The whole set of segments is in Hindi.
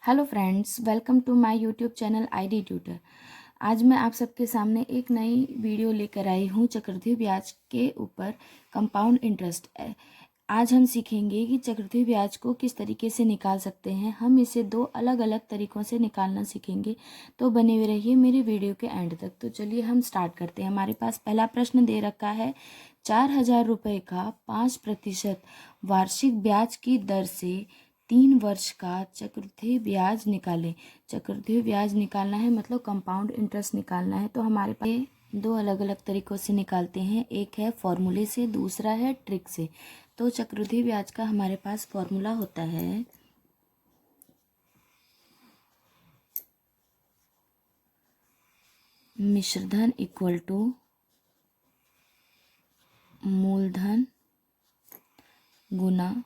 Hello friends, welcome to my YouTube channel ID tutor. आज मैं आप सबके सामने एक नई वीडियो लेकर आई हूँ चक्रवृद्धि ब्याज के ऊपर, कंपाउंड इंटरेस्ट। आज हम सीखेंगे कि चक्रवृद्धि ब्याज को किस तरीके से निकाल सकते हैं। हम इसे दो अलग अलग तरीक़ों से निकालना सीखेंगे, तो बने हुए रहिए मेरी वीडियो के एंड तक। तो चलिए हम स्टार्ट करते हैं। हमारे पास पहला प्रश्न दे रखा है, 4,000 रुपये का 5% वार्षिक ब्याज की दर से 3 वर्ष का चक्रवृद्धि ब्याज निकालें। चक्रवृद्धि ब्याज निकालना है मतलब कंपाउंड इंटरेस्ट निकालना है। तो हमारे पास ये दो अलग अलग तरीक़ों से निकालते हैं, एक है फॉर्मूले से, दूसरा है ट्रिक से। तो चक्रवृद्धि ब्याज का हमारे पास फॉर्मूला होता है मिश्रधन इक्वल टू मूलधन गुना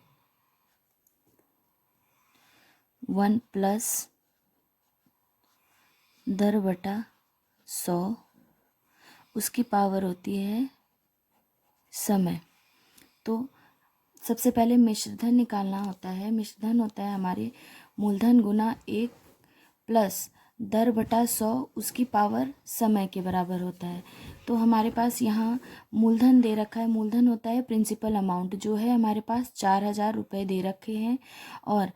1 प्लस दर बटा 100, उसकी पावर होती है समय। तो सबसे पहले मिश्रधन निकालना होता है। मिश्रधन होता है हमारे मूलधन गुना 1 प्लस दर बटा 100, उसकी पावर समय के बराबर होता है। तो हमारे पास यहाँ मूलधन दे रखा है। मूलधन होता है प्रिंसिपल अमाउंट, जो है हमारे पास 4,000 रुपये दे रखे हैं, और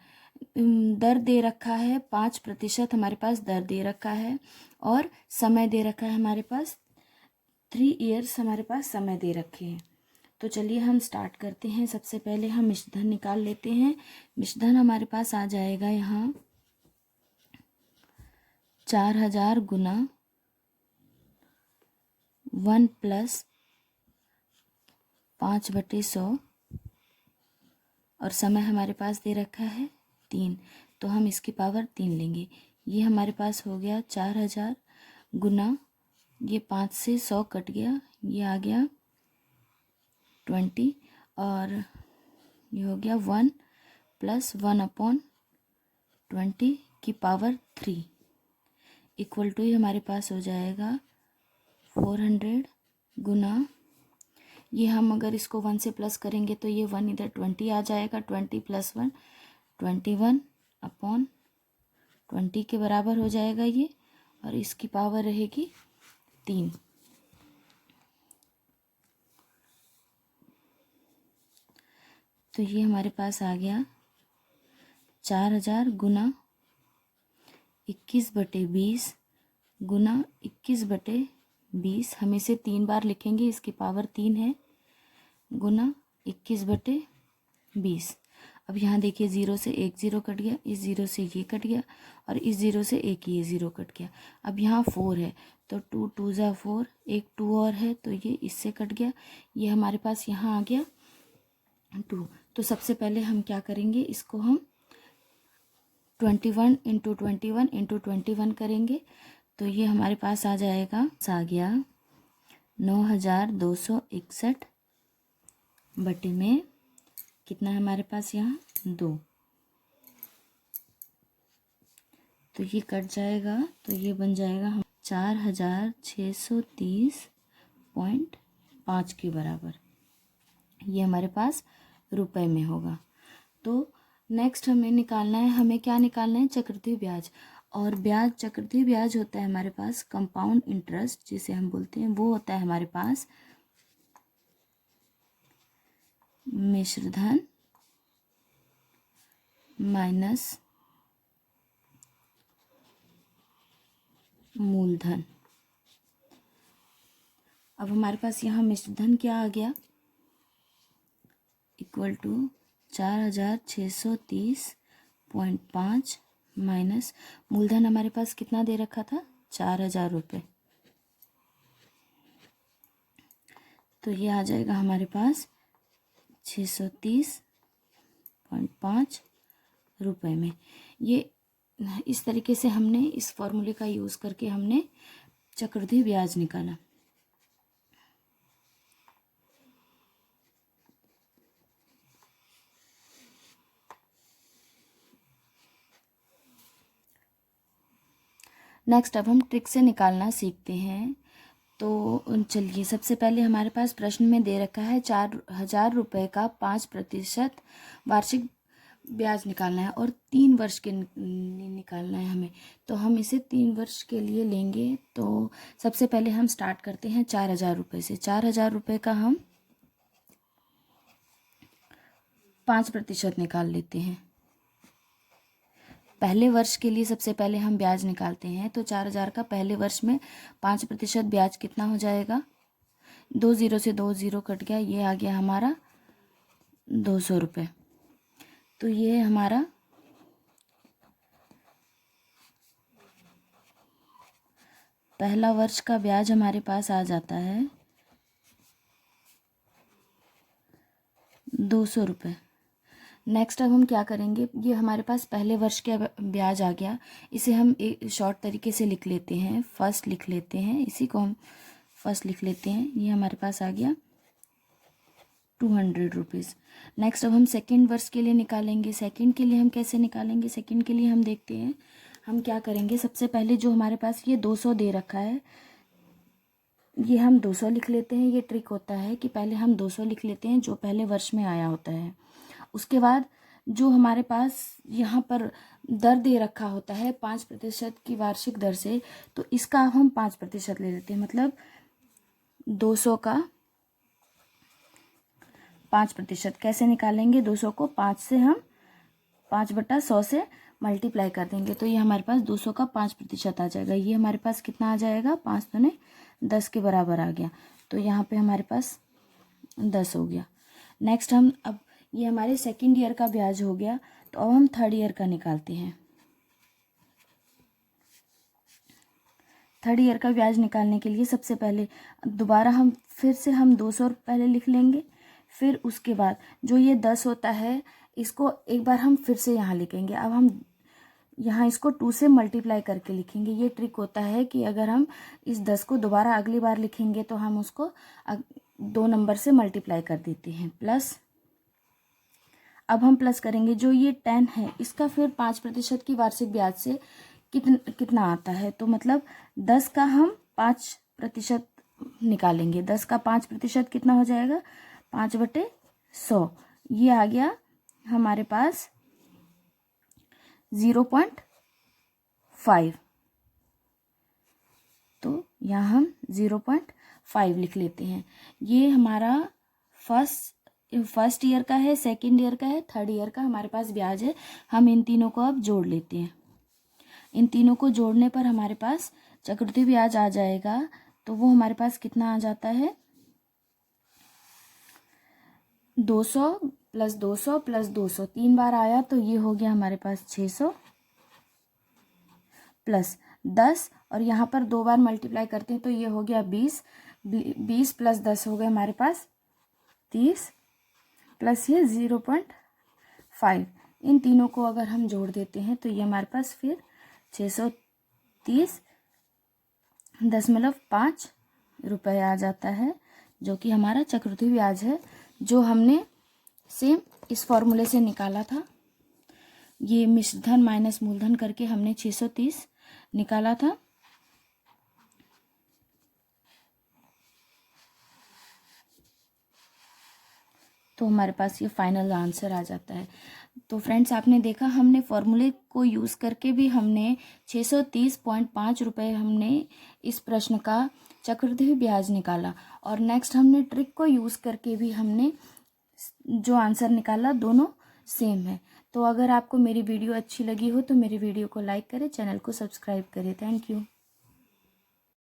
दर दे रखा है 5%, हमारे पास दर दे रखा है, और समय दे रखा है हमारे पास 3 ईयर्स हमारे पास समय दे रखे हैं। तो चलिए हम स्टार्ट करते हैं। सबसे पहले हम मिश्रधन निकाल लेते हैं। मिश्रधन हमारे पास आ जाएगा यहाँ 4,000 गुना 1 प्लस 5/100, और समय हमारे पास दे रखा है 3, तो हम इसकी पावर 3 लेंगे। ये हमारे पास हो गया 4,000 गुना, ये 5 से 100 कट गया, ये आ गया 20, और ये हो गया 1 प्लस 1/20 की पावर 3 इक्वल टू, ये हमारे पास हो जाएगा 400 गुना, ये हम अगर इसको 1 से प्लस करेंगे तो ये 1 इधर 20 आ जाएगा, 20 + 1 21/20 के बराबर हो जाएगा ये, और इसकी पावर रहेगी 3। तो ये हमारे पास आ गया 4,000 गुना 21/20 गुना 21/20, हम इसे 3 बार लिखेंगे, इसकी पावर 3 है, गुना 21/20। अब यहाँ देखिए 0 से 1 0 कट गया, इस 0 से ये कट गया, और इस 0 से एक ये 0 कट गया। अब यहाँ 4 है, तो 2 2 ज़ा 4, एक 2 और है तो ये इससे कट गया, ये हमारे पास यहाँ आ गया 2। तो सबसे पहले हम क्या करेंगे, इसको हम 21 × 21 × 21 करेंगे, तो ये हमारे पास आ जाएगा, आ गया 9,261 बटे में कितना है हमारे पास यहाँ 2, तो ये कट जाएगा, तो ये बन जाएगा 4,630.5 के बराबर। ये हमारे पास रुपए में होगा। तो नेक्स्ट हमें निकालना है, हमें क्या निकालना है, चक्रवृद्धि ब्याज। और ब्याज, चक्रवृद्धि ब्याज होता है हमारे पास कंपाउंड इंटरेस्ट जिसे हम बोलते हैं, वो होता है हमारे पास मिश्रधन माइनस मूलधन। अब हमारे पास यहाँ मिश्रधन क्या आ गया, इक्वल टू 4,630.5 माइनस मूलधन हमारे पास कितना दे रखा था, 4,000 रुपये। तो ये आ जाएगा हमारे पास 630.5 रुपये में। ये इस तरीके से हमने इस फॉर्मूले का यूज़ करके हमने चक्रवृद्धि ब्याज निकाला। नेक्स्ट अब हम ट्रिक से निकालना सीखते हैं। तो चलिए, सबसे पहले हमारे पास प्रश्न में दे रखा है 4,000 रुपये का 5% वार्षिक ब्याज निकालना है और 3 वर्ष के निकालना है हमें, तो हम इसे 3 वर्ष के लिए लेंगे। तो सबसे पहले हम स्टार्ट करते हैं 4,000 रुपये से। 4,000 रुपये का हम 5% निकाल लेते हैं। पहले वर्ष के लिए सबसे पहले हम ब्याज निकालते हैं, तो 4,000 का पहले वर्ष में 5% ब्याज कितना हो जाएगा? 2 ज़ीरो से 2 ज़ीरो कट गया, ये आ गया हमारा 200 रुपये। तो ये हमारा पहला वर्ष का ब्याज हमारे पास आ जाता है 200 रुपये। नेक्स्ट अब हम क्या करेंगे, ये हमारे पास पहले वर्ष का ब्याज आ गया, इसे हम एक शॉर्ट तरीके से लिख लेते हैं, फर्स्ट लिख लेते हैं, इसी को हम फर्स्ट लिख लेते हैं। ये हमारे पास आ गया 200 रुपीज़। नेक्स्ट अब हम सेकेंड वर्ष के लिए निकालेंगे। सेकेंड के लिए हम कैसे निकालेंगे? सेकेंड के लिए हम देखते हैं हम क्या करेंगे। सबसे पहले जो हमारे पास ये 200 दे रखा है, ये हम 200 लिख लेते हैं। ये ट्रिक होता है कि पहले हम 200 लिख लेते हैं जो पहले वर्ष में आया होता है। उसके बाद जो हमारे पास यहाँ पर दर दे रखा होता है 5% की वार्षिक दर से, तो इसका हम 5% ले लेते हैं। मतलब 200 का 5% कैसे निकालेंगे? 200 को 5 से हम 5/100 से मल्टीप्लाई कर देंगे, तो ये हमारे पास 200 का 5% आ जाएगा। ये हमारे पास कितना आ जाएगा? 5 दूने 10 के बराबर आ गया, तो यहाँ पे हमारे पास 10 हो गया। नेक्स्ट हम अब ये हमारे सेकेंड ईयर का ब्याज हो गया, तो अब हम थर्ड ईयर का निकालते हैं। थर्ड ईयर का ब्याज निकालने के लिए सबसे पहले दोबारा हम फिर से हम 200 पहले लिख लेंगे। फिर उसके बाद जो ये 10 होता है, इसको एक बार हम फिर से यहाँ लिखेंगे। अब हम यहाँ इसको 2 से मल्टीप्लाई करके लिखेंगे। ये ट्रिक होता है कि अगर हम इस 10 को दोबारा अगली बार लिखेंगे तो हम उसको 2 नंबर से मल्टीप्लाई कर देते हैं। प्लस अब हम प्लस करेंगे, जो ये 10 है इसका फिर 5% की वार्षिक ब्याज से कितना आता है, तो मतलब 10 का हम 5% निकालेंगे। 10 का 5% कितना हो जाएगा? 5/100। ये आ गया हमारे पास 0.5। तो यहाँ हम 0.5 लिख लेते हैं। ये हमारा फर्स्ट ईयर का है, सेकेंड ईयर का है, थर्ड ईयर का हमारे पास ब्याज है। हम इन तीनों को अब जोड़ लेते हैं। इन तीनों को जोड़ने पर हमारे पास चक्रवृद्धि ब्याज आ जाएगा, तो वो हमारे पास कितना आ जाता है? 200 + 200 + 200 3 बार आया, तो ये हो गया हमारे पास 600 प्लस 10, और यहाँ पर 2 बार मल्टीप्लाई करते हैं तो ये हो गया 20। 20 + 10 हो गए हमारे पास 30, प्लस ये 0.5। इन तीनों को अगर हम जोड़ देते हैं तो ये हमारे पास फिर 630.5 रुपये आ जाता है, जो कि हमारा चक्रवृद्धि ब्याज है, जो हमने सेम इस फॉर्मूले से निकाला था। ये मिश्र धन माइनस मूलधन करके हमने 630 निकाला था। तो हमारे पास ये फाइनल आंसर आ जाता है। तो फ्रेंड्स, आपने देखा हमने फॉर्मूले को यूज़ करके भी हमने 630.5 रुपये हमने इस प्रश्न का चक्रवृद्धि ब्याज निकाला, और नेक्स्ट हमने ट्रिक को यूज़ करके भी हमने जो आंसर निकाला, दोनों सेम है। तो अगर आपको मेरी वीडियो अच्छी लगी हो तो मेरी वीडियो को लाइक करें, चैनल को सब्सक्राइब करें। Thank you.